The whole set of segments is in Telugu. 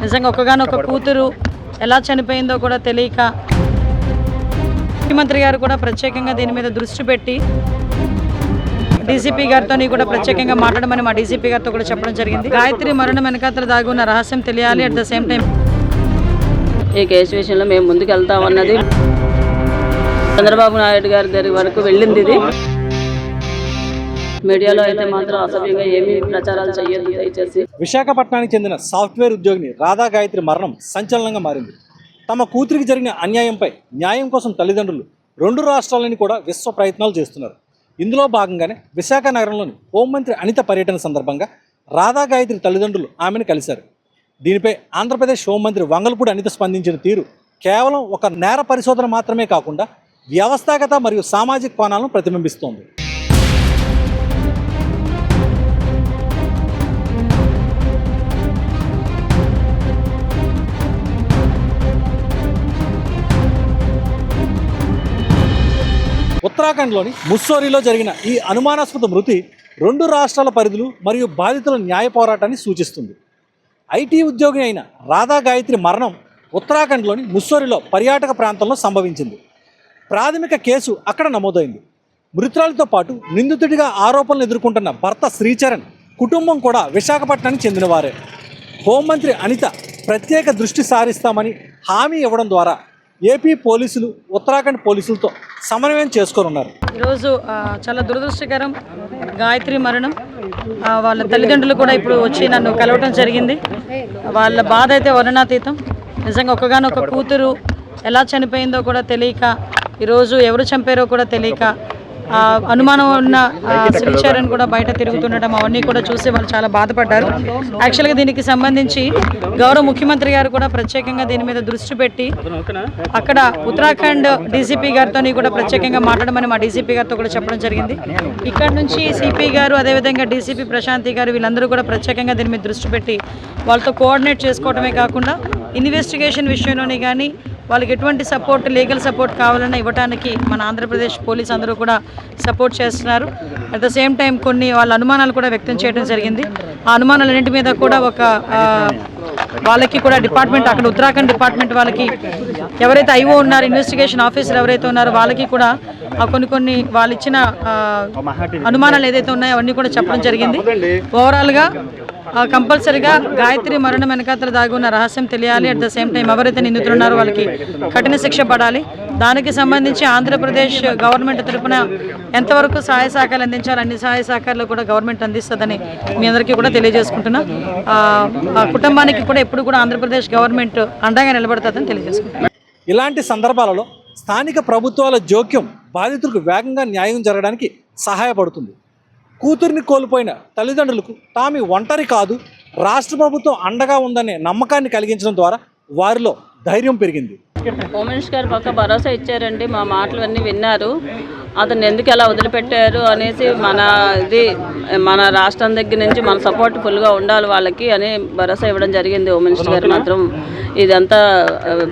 నిజంగా ఒక్కగానొక్క కూతురు ఎలా చనిపోయిందో కూడా తెలియక ముఖ్యమంత్రి గారు కూడా ప్రత్యేకంగా దీని మీద దృష్టి పెట్టి డీసీపీ గారితో కూడా ప్రత్యేకంగా మాట్లాడమని మా డీసీపీ గారితో కూడా చెప్పడం జరిగింది. గాయత్రి మరణం వెనకాతల దాగి ఉన్న రహస్యం తెలియాలి. అట్ ద సేమ్ టైం ఈ కేసు విషయంలో మేము ముందుకు వెళ్తామన్నది చంద్రబాబు నాయుడు గారి వరకు వెళ్ళింది. ఇది మీడియాలో అయితే మాత్రం అసభ్యంగా ఏమీ ప్రచారాలు చేయొద్దు దయచేసి. విశాఖపట్నానికి చెందిన సాఫ్ట్వేర్ ఉద్యోగిని రాధా గాయత్రి మరణం సంచలనంగా మారింది. తమ కూతురికి జరిగిన అన్యాయంపై న్యాయం కోసం తల్లిదండ్రులు రెండు రాష్ట్రాలని కూడా విశ్వ ప్రయత్నాలు చేస్తున్నారు. ఇందులో భాగంగానే విశాఖ నగరంలోని హోంమంత్రి అనిత పర్యటన సందర్భంగా రాధా గాయత్రి తల్లిదండ్రులు ఆమెను కలిశారు. దీనిపై ఆంధ్రప్రదేశ్ హోంమంత్రి వంగలపూడి అనిత స్పందించిన తీరు కేవలం ఒక నేర పరిశోధన మాత్రమే కాకుండా వ్యవస్థాగత మరియు సామాజిక కోణాలను ప్రతిబింబిస్తోంది. ఉత్తరాఖండ్లోని ముస్సోరీలో జరిగిన ఈ అనుమానాస్పద మృతి రెండు రాష్ట్రాల పరిధులు మరియు బాధితుల న్యాయ పోరాటాన్ని సూచిస్తుంది. ఐటీ ఉద్యోగి అయిన రాధా గాయత్రి మరణం ఉత్తరాఖండ్లోని ముస్సోరీలో పర్యాటక ప్రాంతంలో సంభవించింది. ప్రాథమిక కేసు అక్కడ నమోదైంది. మృతురాలితో పాటు నిందితుడిగా ఆరోపణలు ఎదుర్కొంటున్న భర్త శ్రీచరణ్ కుటుంబం కూడా విశాఖపట్నానికి చెందినవారే. హోంమంత్రి అనిత ప్రత్యేక దృష్టి సారిస్తామని హామీ ఇవ్వడం ద్వారా ఏపీ పోలీసులు ఉత్తరాఖండ్ పోలీసులతో సమన్వయం చేసుకోనున్నారు. ఈరోజు చాలా దురదృష్టకరం గాయత్రి మరణం. వాళ్ళ తల్లిదండ్రులు కూడా ఇప్పుడు వచ్చి నన్ను కలవటం జరిగింది. వాళ్ళ బాధ అయితే వర్ణనాతీతం. నిజంగా ఒక్కగానొక్క కూతురు ఎలా చనిపోయిందో కూడా తెలియక, ఈరోజు ఎవరు చంపారో కూడా తెలియక, అనుమానం ఉన్న శ్రీచరణ్ కూడా బయట తిరుగుతుండటం అవన్నీ కూడా చూసి వాళ్ళు చాలా బాధపడ్డారు. యాక్చువల్గా దీనికి సంబంధించి గౌరవ ముఖ్యమంత్రి గారు కూడా ప్రత్యేకంగా దీని మీద దృష్టి పెట్టి అక్కడ ఉత్తరాఖండ్ డీసీపీ గారితో కూడా ప్రత్యేకంగా మాట్లాడమని మా డీసీపీ గారితో కూడా చెప్పడం జరిగింది. ఇక్కడ నుంచి సిపి గారు అదేవిధంగా డీసీపీ ప్రశాంతి గారు వీళ్ళందరూ కూడా ప్రత్యేకంగా దీని మీద దృష్టి పెట్టి వాళ్ళతో కోఆర్డినేట్ చేసుకోవడమే కాకుండా ఇన్వెస్టిగేషన్ విషయంలోనే కానీ వాళ్ళకి ఎటువంటి సపోర్ట్, లీగల్ సపోర్ట్ కావాలన్నా ఇవ్వడానికి మన ఆంధ్రప్రదేశ్ పోలీస్ అందరూ కూడా సపోర్ట్ చేస్తున్నారు. అట్ ద సేమ్ టైం కొన్ని వాళ్ళ అనుమానాలు కూడా వ్యక్తం చేయడం జరిగింది. ఆ అనుమానాలన్నింటి మీద కూడా వాళ్ళకి కూడా డిపార్ట్మెంట్, అక్కడ ఉత్తరాఖండ్ డిపార్ట్మెంట్ వాళ్ళకి ఎవరైతే ఐఓ ఉన్నారో, ఇన్వెస్టిగేషన్ ఆఫీసర్ ఎవరైతే ఉన్నారో వాళ్ళకి కూడా కొన్ని వాళ్ళు ఇచ్చిన అనుమానాలు ఏదైతే ఉన్నాయో అవన్నీ కూడా చెప్పడం జరిగింది. ఓవరాల్గా కంపల్సరీగా గాయత్రి మరణం వెనకాతల దాగి ఉన్న రహస్యం తెలియాలి. అట్ ద సేమ్ టైం ఎవరైతే నిందితులున్నారో వాళ్ళకి కఠిన శిక్ష పడాలి. దానికి సంబంధించి ఆంధ్రప్రదేశ్ గవర్నమెంట్ తరఫున ఎంతవరకు సహాయ సహకారాలు అందించాలి, అన్ని సహాయ సహకారాలు కూడా గవర్నమెంట్ అందిస్తుందని మీ అందరికీ కూడా తెలియజేసుకుంటున్నా. ఆ కుటుంబానికి కూడా ఎప్పుడు కూడా ఆంధ్రప్రదేశ్ గవర్నమెంట్ అండగా నిలబడుతుందని తెలియజేసుకుంటున్నాను. ఇలాంటి సందర్భాలలో స్థానిక ప్రభుత్వాల జోక్యం బాధితులకు వేగంగా న్యాయం జరగడానికి సహాయపడుతుంది. కూతురిని కోల్పోయిన తల్లిదండ్రులకు తాము ఒంటరి కాదు, రాష్ట్ర ప్రభుత్వం అండగా ఉందనే నమ్మకాన్ని కలిగించడం ద్వారా వారిలో ధైర్యం పెరిగింది. హోమ్ మినిస్టర్ గారు పక్క భరోసా ఇచ్చారండి. మా మాటలు అన్నీ విన్నారు. అతను ఎందుకు ఎలా వదిలిపెట్టారు అనేసి మన రాష్ట్రం దగ్గర నుంచి మన సపోర్ట్ ఫుల్గా ఉండాలి వాళ్ళకి అని భరోసా ఇవ్వడం జరిగింది. హోమ్ మినిస్టర్ గారు మాత్రం ఇదంతా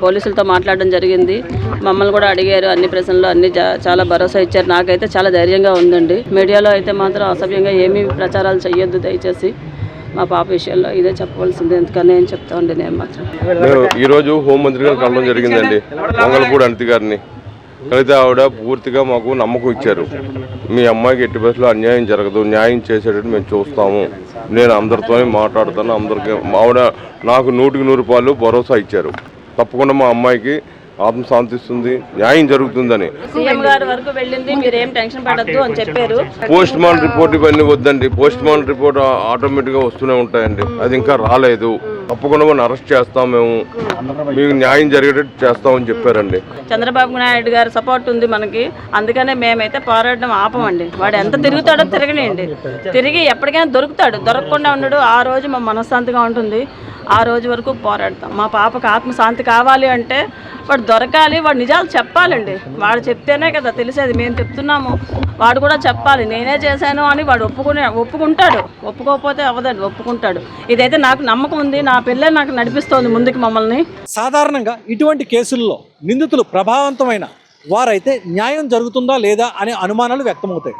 పోలీసులతో మాట్లాడడం జరిగింది. మమ్మల్ని కూడా అడిగారు, అన్ని ప్రశ్నలు అన్ని చాలా భరోసా ఇచ్చారు. నాకైతే చాలా ధైర్యంగా ఉందండి. మీడియాలో అయితే మాత్రం అసభ్యంగా ఏమీ ప్రచారాలు చేయొద్దు దయచేసి. మా పాప విషయంలో ఇదే చెప్పవలసింది. ఎందుకని నేను చెప్తా ఉండే నేను మాత్రం. ఈరోజు హోంమంత్రి గారు కలవడం జరిగిందండి, వంగలపూడి అనిత గారిని. కలితే ఆవిడ పూర్తిగా మాకు నమ్మకం ఇచ్చారు. మీ అమ్మాయికి ఎట్టి పరిస్థితుల్లో అన్యాయం జరగదు, న్యాయం చేసేటట్టు మేము చూస్తాము, నేను అందరితోనే మాట్లాడుతాను, అందరికీ ఆవిడ నాకు 100% భరోసా ఇచ్చారు. తప్పకుండా మా అమ్మాయికి ఆత్మ శాంతిస్తుంది, న్యాయం జరుగుతుందని. సీఎం గారి వరకు వెళ్ళింది, మీరేం టెన్షన్ పడద్దు అని చెప్పారు. పోస్ట్ మార్టం రిపోర్ట్ ఇవన్నీ వద్దండి, పోస్ట్ మార్టం రిపోర్ట్ ఆటోమేటిక్గా వస్తూనే ఉంటాయండి. అది ఇంకా రాలేదు. తప్పకుండా మనం అరెస్ట్ చేస్తాం, మేము మీకు న్యాయం జరిగేటట్టు చేస్తామని చెప్పారండి. చంద్రబాబు నాయుడు గారి సపోర్ట్ ఉంది మనకి. అందుకనే మేమైతే పోరాటం ఆపమండి. వాడు ఎంత తిరుగుతాడో తిరగనియండి, తిరిగి ఎప్పటికైనా దొరుకుతాడు. దొరకకుండా ఉండడు. ఆ రోజు మా మనశ్శాంతిగా ఉంటుంది. ఆ రోజు వరకు పోరాడతాం. మా పాపకు ఆత్మశాంతి కావాలి అంటే వాడు దొరకాలి, వాడు నిజాలు చెప్పాలండి. వాడు చెప్తేనే కదా తెలిసేది. మేము చెప్తున్నాము, వాడు కూడా చెప్పాలి. నేనే చేశాను అని వాడు ఒప్పుకుంటాడు. ఒప్పుకోకపోతే అవ్వదండి, ఒప్పుకుంటాడు. ఇదైతే నాకు నమ్మకం ఉంది. నా పిల్లే నాకు నడిపిస్తోంది ముందుకు మమ్మల్ని. సాధారణంగా ఇటువంటి కేసుల్లో నిందితులు ప్రభావవంతమైన వారైతే న్యాయం జరుగుతుందా లేదా అనే అనుమానాలు వ్యక్తమవుతాయి.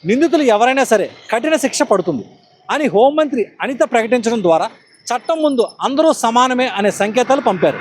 నిందితులు ఎవరైనా సరే కఠిన శిక్ష పడుతుంది అని హోంమంత్రి అనిత ప్రకటించడం ద్వారా చట్టం ముందు అందరూ సమానమే అనే సంకేతాలు పంపారు.